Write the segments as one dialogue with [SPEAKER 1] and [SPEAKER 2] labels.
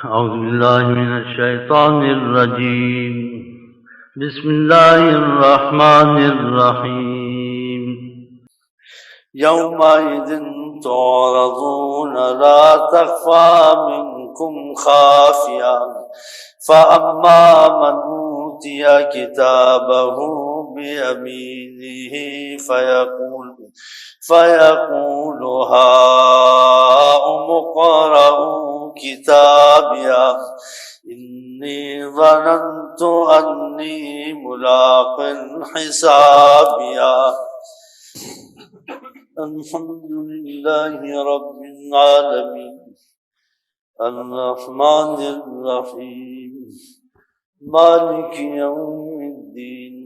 [SPEAKER 1] أعوذ بالله من الشيطان الرجيم. بسم الله الرحمن الرحيم. يومئذ تعرضون لا تخفى منكم خافية فأما من أوتي كتابه بيمينه فيقول هاؤم اقرءوا كتابيه إني ظننت أني ملاق حسابيه. الحمد لله رب العالمين الرحمن الرحيم مالك يوم الدين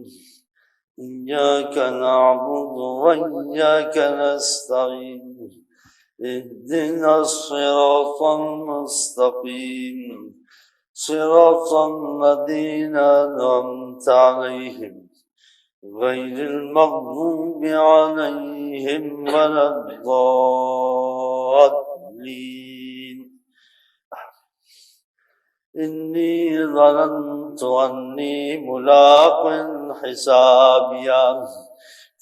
[SPEAKER 1] إياك نعبد وإياك نستعين اهدنا الصراط المستقيم صراط الذين أنعمت عليهم غير المغضوب عليهم ولا الضالين. إني ظننت أني ملاق حسابيه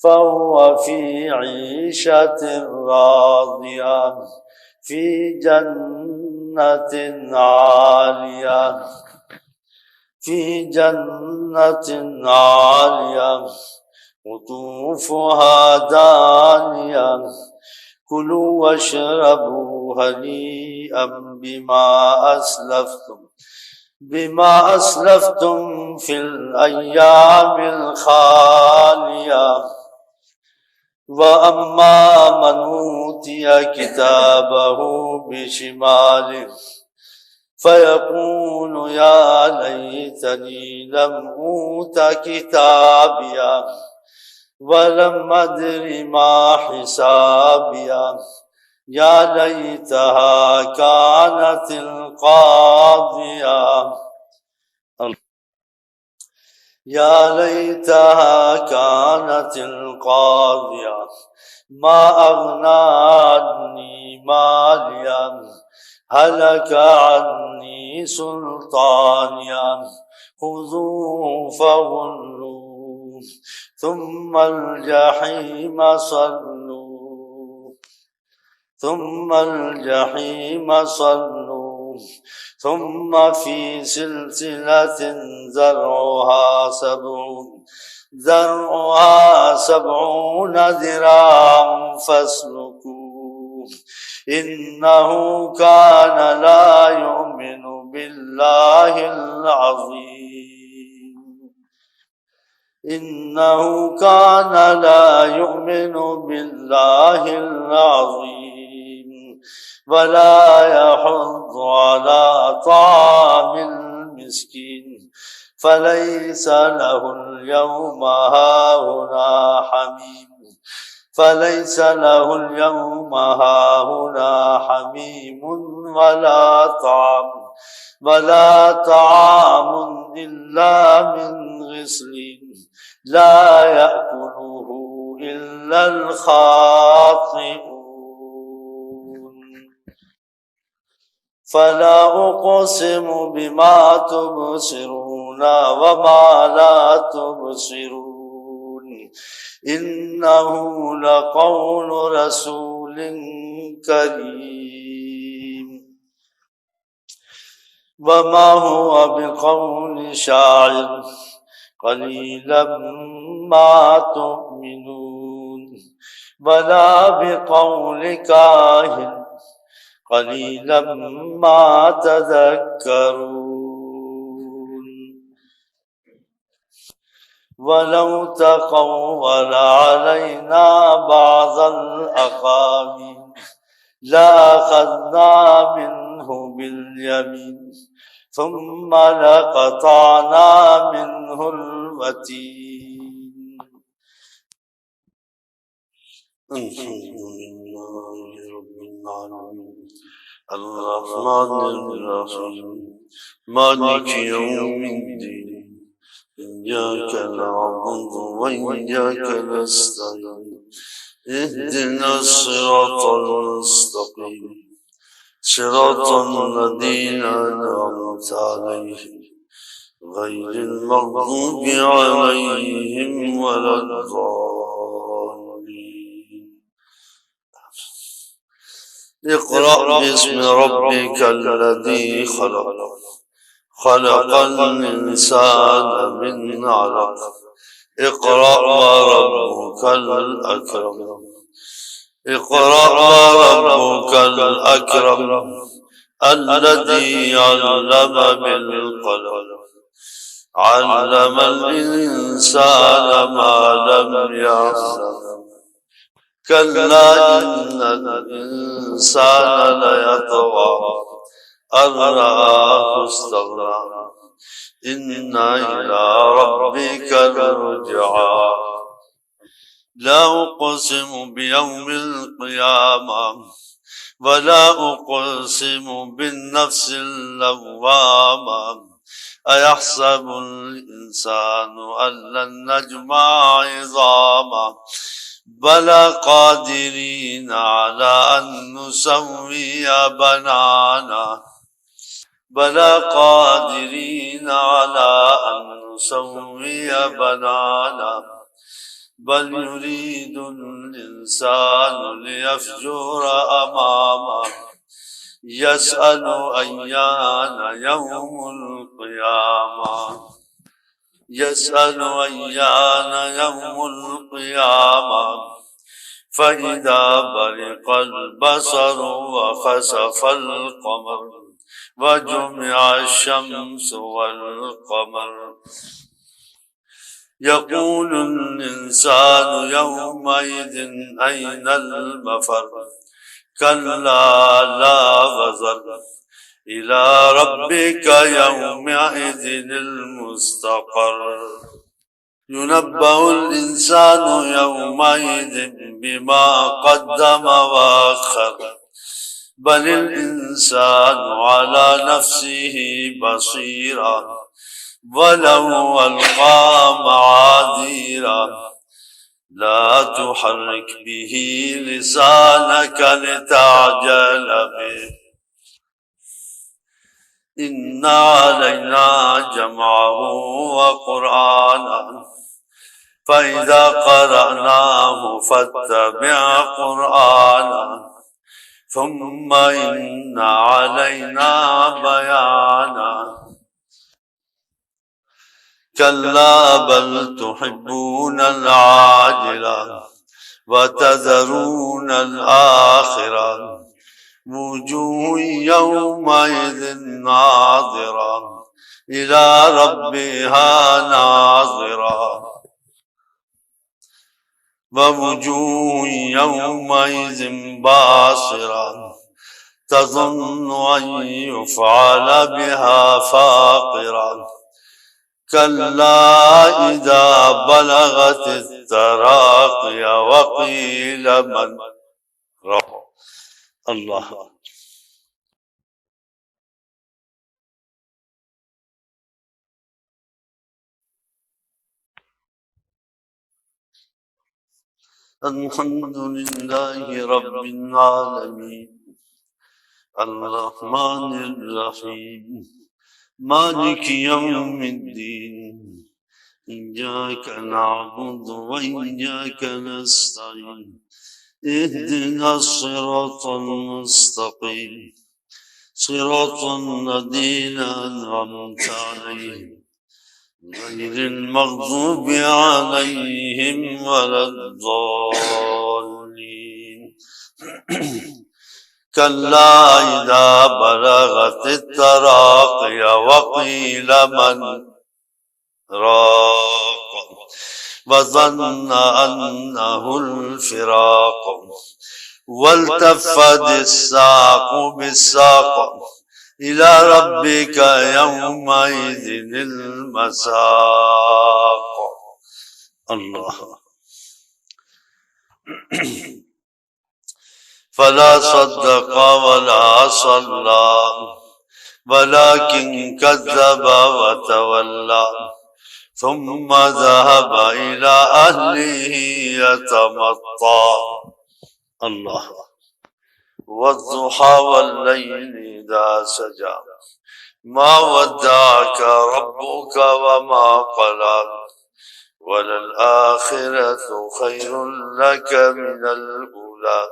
[SPEAKER 1] فهو في عيشة راضية في جنة عالية قطوفها دانية كلوا واشربوا هنيئا بما أسلفتم في الأيام الخالية. وأما من أوتي كتابه بشماله فيقول يا ليتني لم أوت كتابيه ولم أدر ما حسابيه يا ليتها كانت القاضية ما أغنى عني ماليا هلك عني سلطانيا خذوه فغلوه ثم الجحيم صلوه ثم في سلسلة ذرعها 70 ذراعا فاسلكوه إنه كان لا يؤمن بالله العظيم ولا يحض على طعام المسكين فليس له اليوم هاهنا حميم ولا طعام إلا من غسلين لا يأكله إلا الخاطئون. فلا أقسم بما تبصرون وما لا تبصرون إنه لقول رسول كريم وما هو بقول شاعر قليلا ما تؤمنون ولا بقول كاهن قليلا ما تذكرون. ولو تقول علينا بعض الأقاويل لأخذنا منه باليمين ثم لقطعنا منه الوتين. الحمد لله رب العالمين الرحمن الرحيم مالك يوم الدين إياك نعبد وإياك نستعين اهدنا الصراط المستقيم صراط الذين أنعمت عليهم غير المغضوب عليهم ولا الضالين. اقرأ باسم ربك الذي خلق خلق الإنسان من علق اقرأ وربك الأكرم اقرأ وربك الأكرم الذي علم بالقلم علم الإنسان ما لم يعلم كلا إن الإنسان ليطغى أن رآه استغنى إن إلى ربك الرجعى لا أقسم بيوم القيامة ولا أقسم بالنفس اللوامة أيحسب الإنسان أن لن نجمع عظامه بلى قادرين على أن نسوي بنانا بلى قادرين على أن نسوي بنانا بل يريد الإنسان ليفجر أمامه يسأل أيان يوم القيامة يسأل أيان يوم القيامة فإذا برق البصر وخسف القمر وجمع الشمس والقمر يقول الإنسان يومئذ أين المفر كلا لا وزر إلى ربك يومئذ المستقر ينبأ الإنسان يومئذ بما قدم وأخر بل الإنسان على نفسه بصيرا ولو ألقى معاذيرا لا تحرك به لسانك لتعجل به إن علينا جمعه وقرآنه فإذا قرأناه فاتبع قرآنه ثم إن علينا بيانه كلا بل تحبون العاجلة وتذرون الآخرة وجوه يومئذ ناظرة إلى ربها ناظرة ووجوه يومئذ باصرة تظن أن يفعل بها فاقرة كلا إذا بلغت التراقي وقيل من راق الله الحمد لله رب العالمين الرحمن الرحيم مالك يوم الدين إياك نعبد وإياك نستعين اهدنا الصراط المستقيم صراط الذين أنعمت عليهم غير المغضوب عليهم ولا الضالين كلا إذا بلغت التراقي وقيل من راق وظن أنه الفراق والتفت الساق بالساق إلى ربك يومئذ المساق الله فلا صدق ولا صلى ولكن كذب وتولى ثم ذهب إلى أهله يتمطى الله والضحى والليل إذا سجى ما ودعك ربك وما قلى وللآخرة خير لك من الأولى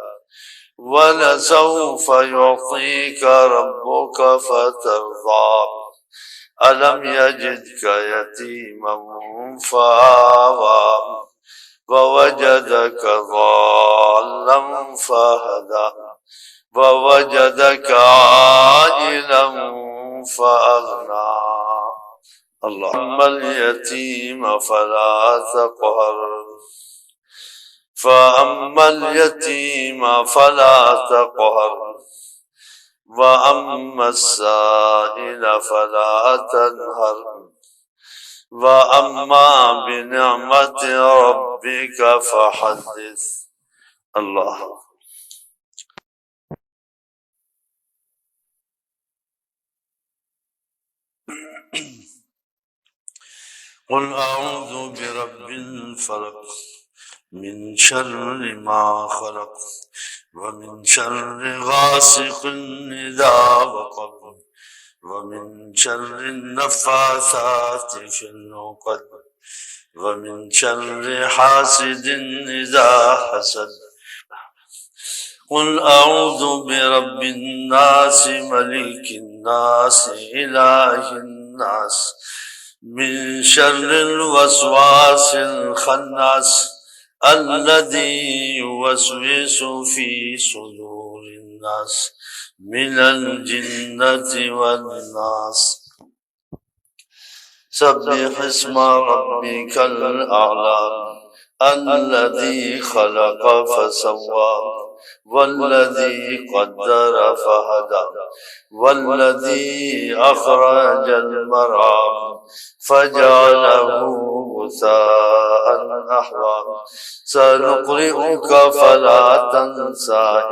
[SPEAKER 1] ولسوف يعطيك ربك فترضى ألم يجدك يتيما فآوى ووجدك ضالا فهدى ووجدك عائلا فأغنى اللهم اليتيم فلا تقهر فأما اليتيم فلا تقهر وأما السائل فلا تنهر وأما بنعمة ربك فحدث الله. قل أعوذ برب الفلق من شر ما خلق ومن شر غاسق إذا وقب ومن شر النفاثات في العقد ومن شر حاسد إذا حسد. قل أعوذ برب الناس ملك الناس إله الناس من شر الوسواس الخناس الذي يوسوس في صدور الناس من الجنة والناس. سبح اسم ربك الأعلى الذي خلق فسوى والذي قدر فهدى والذي أخرج المرعى فجعله غثاء أحوى. سنقرئك فلا تنسى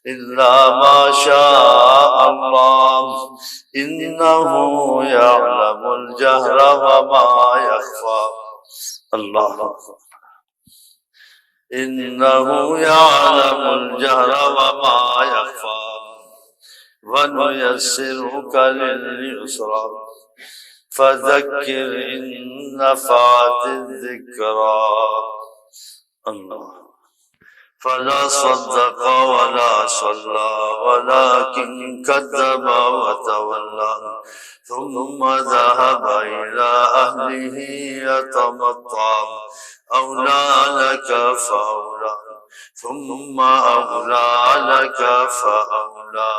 [SPEAKER 1] إلا ما شاء الله إنه يعلم الجهر وما يخفى. الله إنه يعلم الجهر وما يخفى. ونيسرك لليسرى فذكر إن نفعت الذكرى. الله فلا صدق ولا صلى ولكن كذب وتولى ثم ذهب إلى أهله يتمطى. أولى لك فأولى ثم أولى لك فأولى.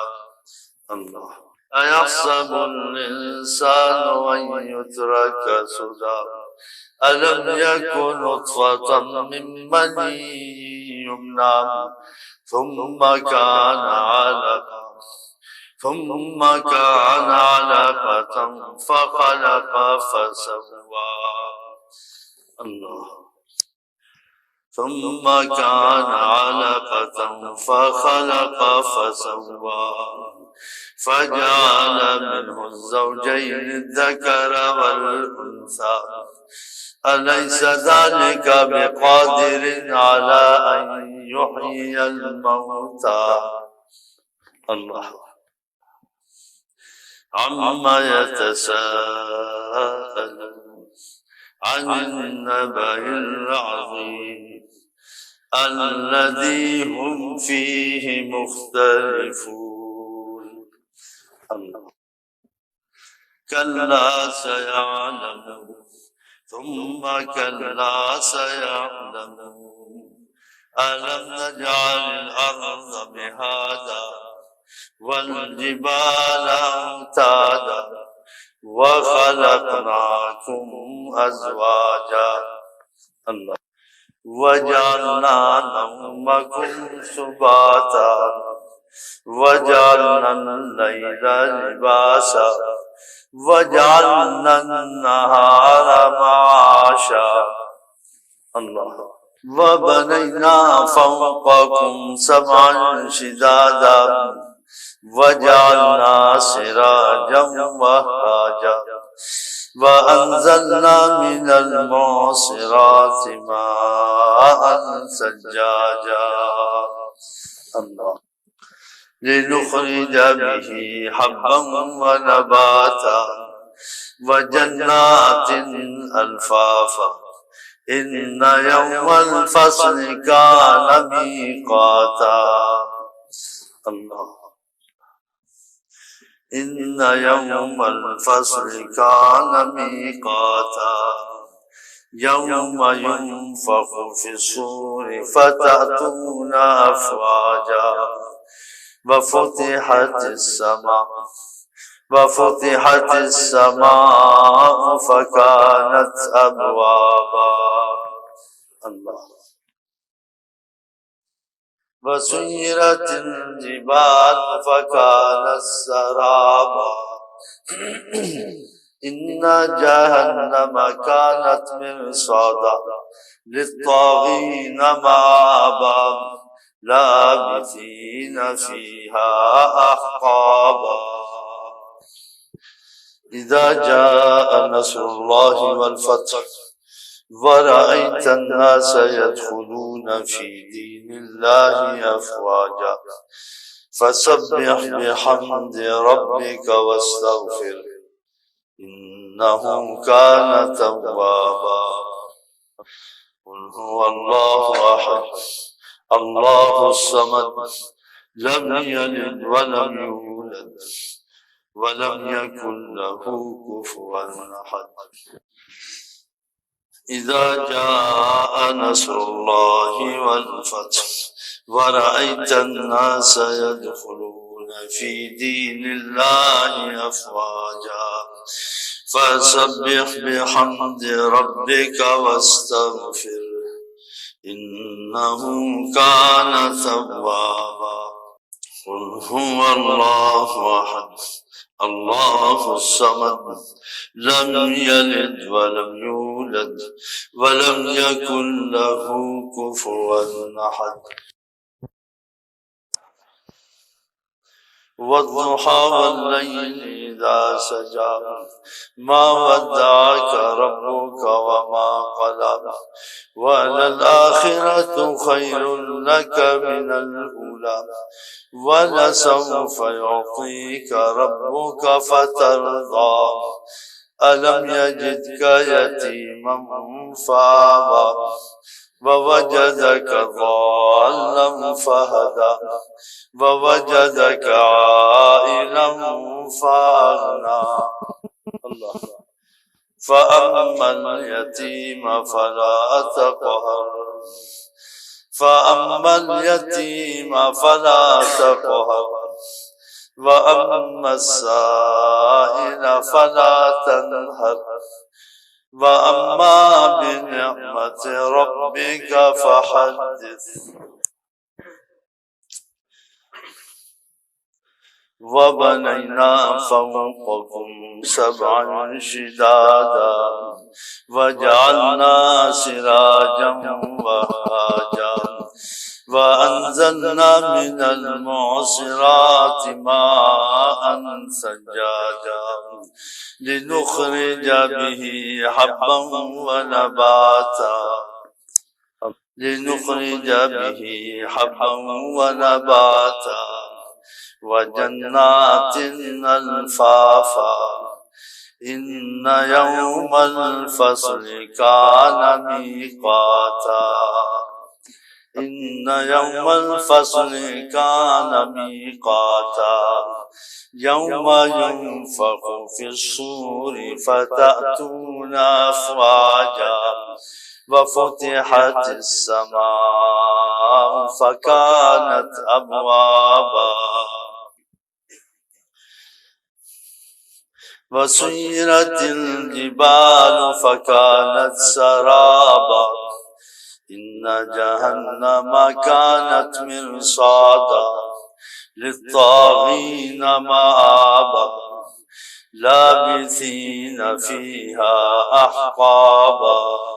[SPEAKER 1] الله أيحسب الإنسان أن يترك سدى ألم يكن نطفة من مني يمنى ثم كان علقة فخلق فسوى. الله ثم كان علقة فخلق فسوى فجعل منه الزوجين الذكر والأنثى. أليس ذلك بقادر على أن يحيي الموتى. الله عما يتساءلون عن النبأ العظيم الذي هم فيه مختلفون. الله كلا سيعلمون ثم كلا سيعلمون ألم نجعل الأرض مهادا والجبال أوتادا وخلقناكم أزواجا. الله وجعلنا نومكم سباتا وجعلنا الليل لباسا وجعلنا النهار معاشا. الله وبنينا فوقكم سبعا شدادا وجعلنا سراجا وهاجا وأنزلنا من المعصرات ماء ثجاجا. الله لنخرج به حبا ونباتا وجنات ألفافا إن يوم الفصل كان ميقاتا الله إن يوم الفصل كان ميقاتا يوم ينفخ في الصور فتأتون أفواجا وفتحت السماء فكانت أبوابا الله وسيرت الجبال فكانت سرابا إن جهنم كانت مرصادا للطاغين مآبا لابثين فيها أحقابا إذا جاء نصر الله والفتح ورأيت الناس يدخلون في دين الله أفواجا فسبح بحمد ربك واستغفر إنه كان توابا قل هو الله أحد الله الصمد لم يلد ولم يولد ولم يكن له كفوا أحد إذا جاء نصر الله والفتح ورأيت الناس يدخلون في دين الله أفواجا فسبح بحمد ربك واستغفر إنه كان توابا قل هو الله أحد الله الصمد لم يلد ولم يولد ولم يكن له كفوا أحد والضحى والليل إذا سجى ما ودعك ربك وما قلى وللآخرة خير لك من الأولى ولسوف يعطيك ربك فترضى ألم يجدك يتيما فآوى ووجدك ضالا فهدى ووجدك عائلا فأغنى الله فأما اليتيم فلا تقهر وأما السائل فلا تنهر وأما بنعمة ربك فحدث وبنينا فوقكم سبعا شدادا وجعلنا سراجا وهاجا وأنزلنا من المعصرات ماء ثجاجا لنخرج به حبا ونباتا وجنات ألفافا إن يوم الفصل كان ميقاتا يوم ينفخ في الصور فتأتون أفواجا وفتحت السماء فكانت أبوابا وسيرت الجبال فكانت سرابا إن جهنم كانت مرصادا للطاغين مآبا لابثين فيها أحقابا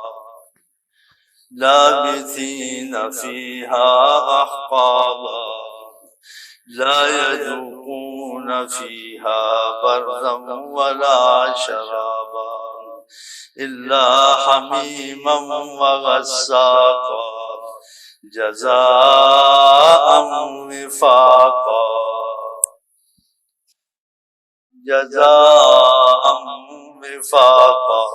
[SPEAKER 1] لا يذوقون فيها بردا ولا شرابا إلا حميما وغساقا جزاء وفاقا جزاء وفاقا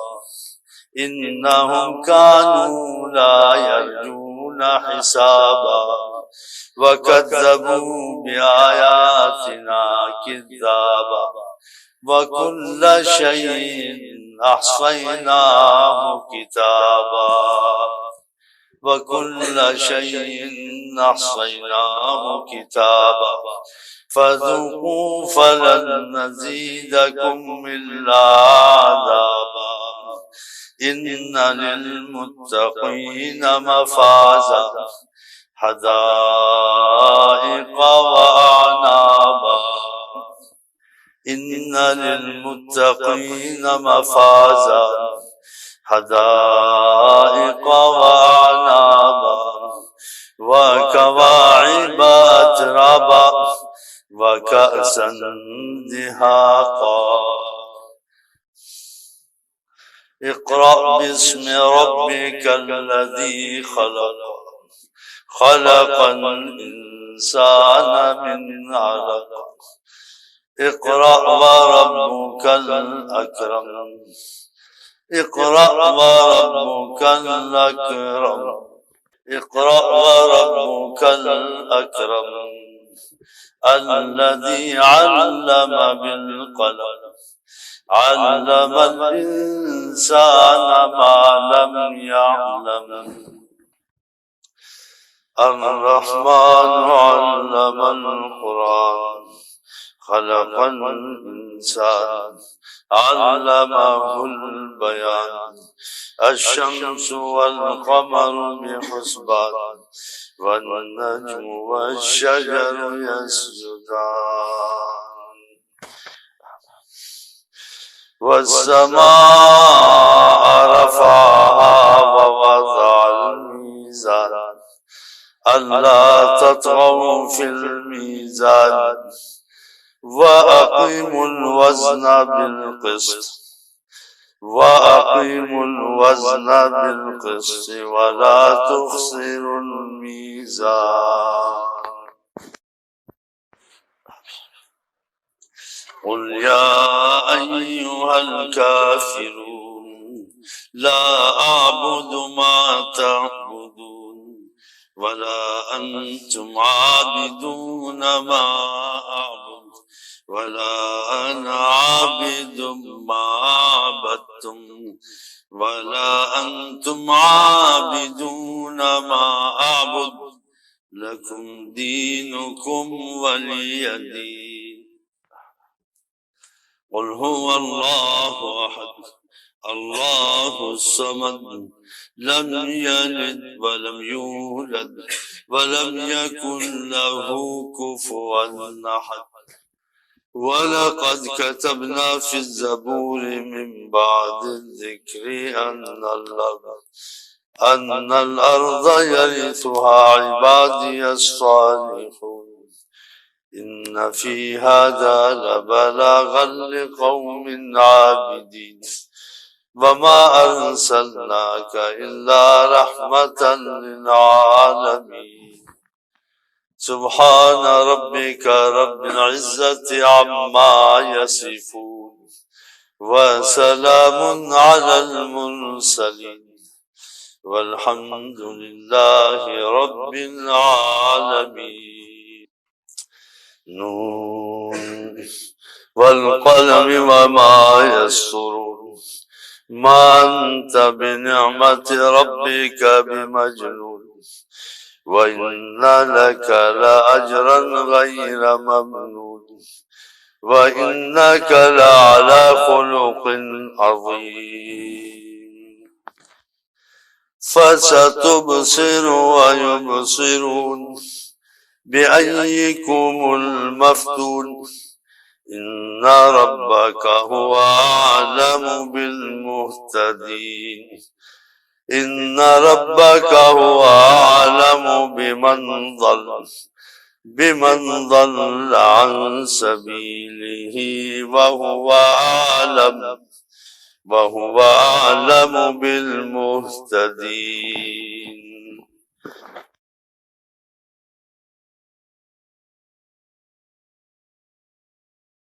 [SPEAKER 1] إنهم كانوا لا يرجون حسابا وكذبوا بآياتنا كذابا وكل شيء أحصيناه كتابا وكل شيء أحصيناه كتابا فذوقوا فلن نزيدكم إلا عذابا إن للمتقين مفازا حدائق وأعنابا إن للمتقين مفازا حدائق وأعنابا وكواعب أترابا وكأسا دهاقا اقرأ باسم ربك الذي خلق خلق الإنسان من علق اقرأ وربك الأكرم اقرأ وربك الأكرم اقرأ وربك الأكرم الذي علم بالقلم علم الإنسان ما لم يعلم الرحمن علم القرآن خلق الإنسان علمه البيان الشمس والقمر بحسبان والنجم والشجر يسجدان والسماء رفعها ووضع الميزان ألا تطغوا في الميزان وأقيموا الوزن بالقسط وأقيموا الوزن بالقسط ولا تخسروا الميزان قل يا أيها الكافرون لا أعبد ما تعبدون ولا أنتم عابدون ما أعبد ولا أنا عابد ما عبدتم ولا أنتم عابدون ما أعبد لكم دينكم ولي دين قل هو الله أحد الله الصمد لم يلد ولم يولد ولم يكن له كفوا أحد ولقد كتبنا في الزبور من بعد الذكر أن الأرض يرثها عبادي الصالحون إن في هذا لبلاغا لقوم عابدين وما أرسلناك إلا رحمة للعالمين سبحان ربك رب العزة عما يصفون وسلام على المرسلين والحمد لله رب العالمين نون والقلم وما يسطرون ما أنت بنعمة ربك بمجنون وإن لك لأجرا غير ممنون وإنك لعلى خلق عظيم فستبصر ويبصرون بأيكم المفتون إن ربك هو أعلم بالمهتدين إن ربك هو أعلم بمن ضل عن سبيله وهو أعلم بالمهتدين